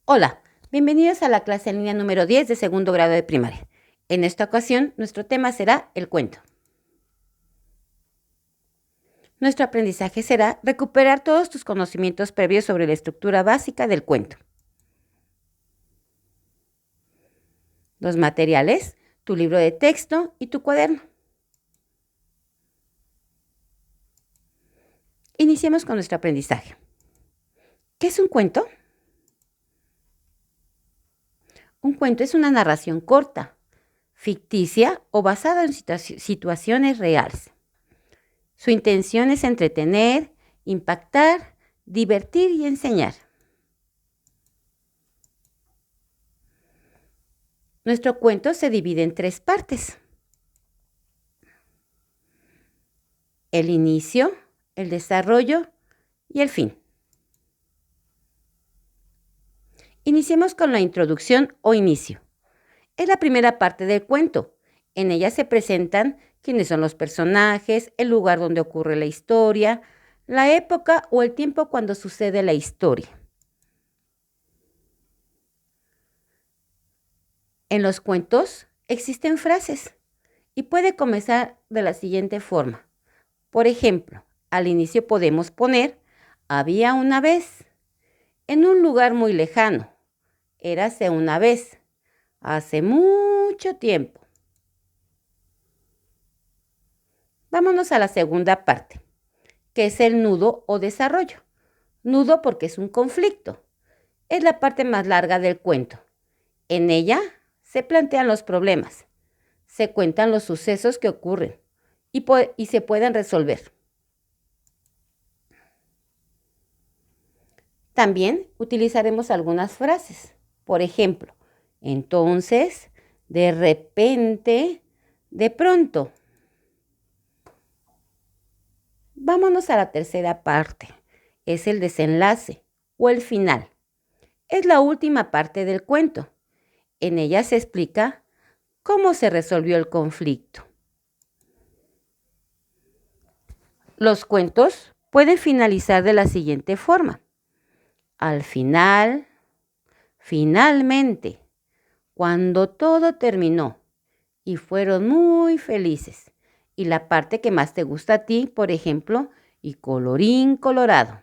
Hola, bienvenidos a la clase en línea número 10 de segundo grado de primaria. En esta ocasión, nuestro tema será el cuento. Nuestro aprendizaje será recuperar todos tus conocimientos previos sobre la estructura básica del cuento. Los materiales, tu libro de texto y tu cuaderno. Iniciemos con nuestro aprendizaje. ¿Qué es un cuento? Un cuento es una narración corta, ficticia o basada en situaciones reales. Su intención es entretener, impactar, divertir y enseñar. Nuestro cuento se divide en 3 partes: el inicio, el desarrollo y el fin. Iniciemos con la introducción o inicio. Es la primera parte del cuento. En ella se presentan quiénes son los personajes, el lugar donde ocurre la historia, la época o el tiempo cuando sucede la historia. En los cuentos existen frases y puede comenzar de la siguiente forma. Por ejemplo, al inicio podemos poner: había una vez, en un lugar muy lejano, érase una vez, hace mucho tiempo. Vámonos a la segunda parte, que es el nudo o desarrollo. Nudo porque es un conflicto. Es la parte más larga del cuento. En ella se plantean los problemas, se cuentan los sucesos que ocurren y se pueden resolver. También utilizaremos algunas frases. Por ejemplo, entonces, de repente, de pronto. Vámonos a la tercera parte. Es el desenlace o el final. Es la última parte del cuento. En ella se explica cómo se resolvió el conflicto. Los cuentos pueden finalizar de la siguiente forma: al final, finalmente, cuando todo terminó y fueron muy felices. Y la parte que más te gusta a ti, por ejemplo, y colorín colorado.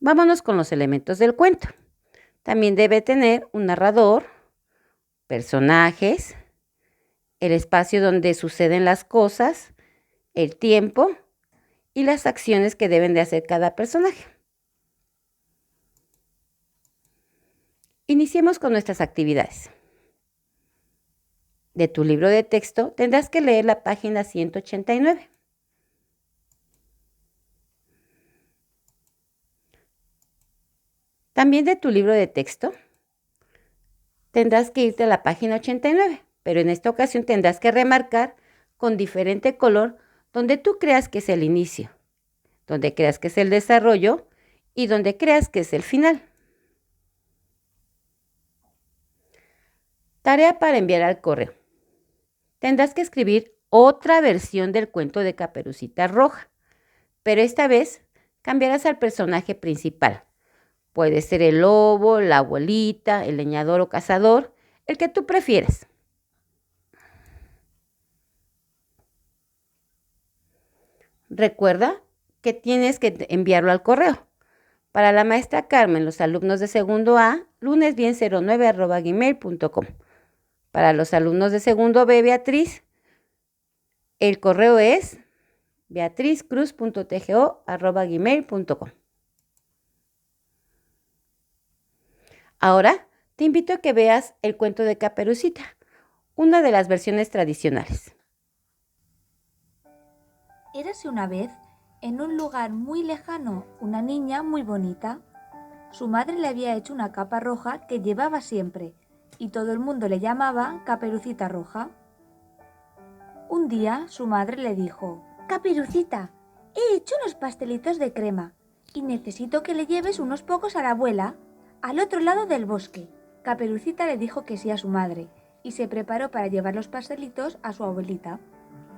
Vámonos con los elementos del cuento. También debe tener un narrador, personajes, el espacio donde suceden las cosas, el tiempo y las acciones que deben de hacer cada personaje. Iniciemos con nuestras actividades. De tu libro de texto tendrás que leer la página 189. También de tu libro de texto tendrás que irte a la página 89, pero en esta ocasión tendrás que remarcar con diferente color donde tú creas que es el inicio, donde creas que es el desarrollo y donde creas que es el final. Tarea para enviar al correo. Tendrás que escribir otra versión del cuento de Caperucita Roja, pero esta vez cambiarás al personaje principal. Puede ser el lobo, la abuelita, el leñador o cazador, el que tú prefieras. Recuerda que tienes que enviarlo al correo. Para la maestra Carmen, los alumnos de segundo A, lunesbien09@gmail.com. Para los alumnos de segundo B, Beatriz, el correo es beatrizcruz.tgo@gmail.com. Ahora te invito a que veas el cuento de Caperucita, una de las versiones tradicionales. Érase una vez, en un lugar muy lejano, una niña muy bonita. Su madre le había hecho una capa roja que llevaba siempre, y todo el mundo le llamaba Caperucita Roja. Un día su madre le dijo: Caperucita, he hecho unos pastelitos de crema, y necesito que le lleves unos pocos a la abuela, al otro lado del bosque. Caperucita le dijo que sí a su madre, y se preparó para llevar los pastelitos a su abuelita.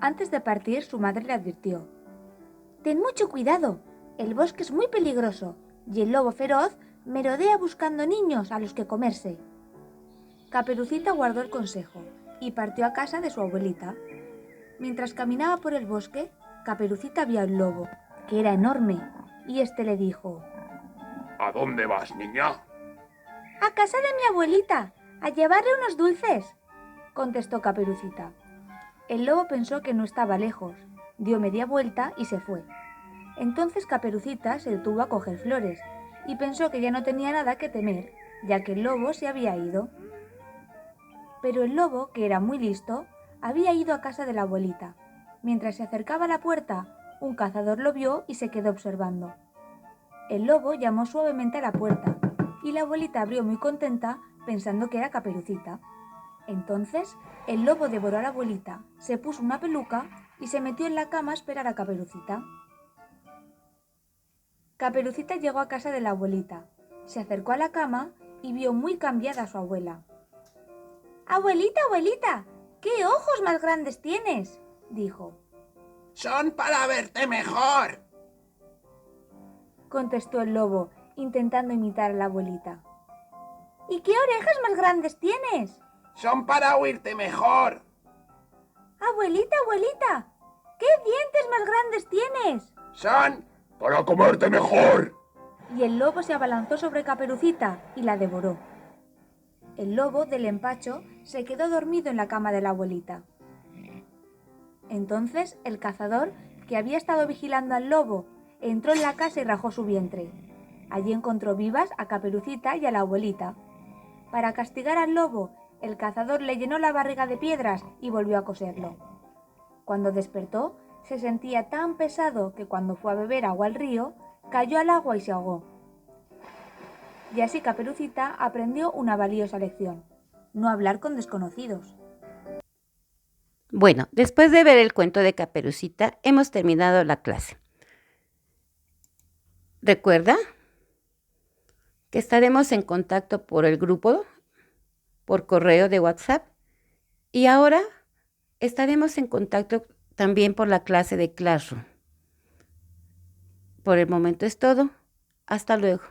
Antes de partir, su madre le advirtió: Ten mucho cuidado, El bosque es muy peligroso y el lobo feroz merodea buscando niños a los que comerse. Caperucita guardó el consejo y partió a casa de su abuelita. Mientras caminaba por el bosque, Caperucita vio al lobo, que era enorme, y este le dijo: ¿A dónde vas, niña? «A casa de mi abuelita, a llevarle unos dulces», contestó Caperucita. El lobo pensó que no estaba lejos, dio media vuelta y se fue. Entonces Caperucita se detuvo a coger flores y pensó que ya no tenía nada que temer, ya que el lobo se había ido. Pero el lobo, que era muy listo, había ido a casa de la abuelita. Mientras se acercaba a la puerta, un cazador lo vio y se quedó observando. El lobo llamó suavemente a la puerta y la abuelita abrió muy contenta pensando que era Caperucita. Entonces el lobo devoró a la abuelita, se puso una peluca y se metió en la cama a esperar a Caperucita. Caperucita llegó a casa de la abuelita, se acercó a la cama y vio muy cambiada a su abuela. «Abuelita, abuelita, ¿qué ojos más grandes tienes?», dijo. ¡Son para verte mejor!, contestó el lobo, intentando imitar a la abuelita. «¿Y qué orejas más grandes tienes?», ¡Son para oírte mejor! «Abuelita, abuelita, ¿qué dientes más grandes tienes?», ¡Son para comerte mejor! Y el lobo se abalanzó sobre Caperucita y la devoró. El lobo, del empacho, se quedó dormido en la cama de la abuelita. Entonces el cazador, que había estado vigilando al lobo, entró en la casa y rajó su vientre. Allí encontró vivas a Caperucita y a la abuelita. Para castigar al lobo, el cazador le llenó la barriga de piedras y volvió a coserlo. Cuando despertó, se sentía tan pesado que cuando fue a beber agua al río, cayó al agua y se ahogó. Y así Caperucita aprendió una valiosa lección: no hablar con desconocidos. Bueno, después de ver el cuento de Caperucita, hemos terminado la clase. Recuerda que estaremos en contacto por el grupo, por correo de WhatsApp, y ahora estaremos en contacto también por la clase de Classroom. Por el momento es todo. Hasta luego.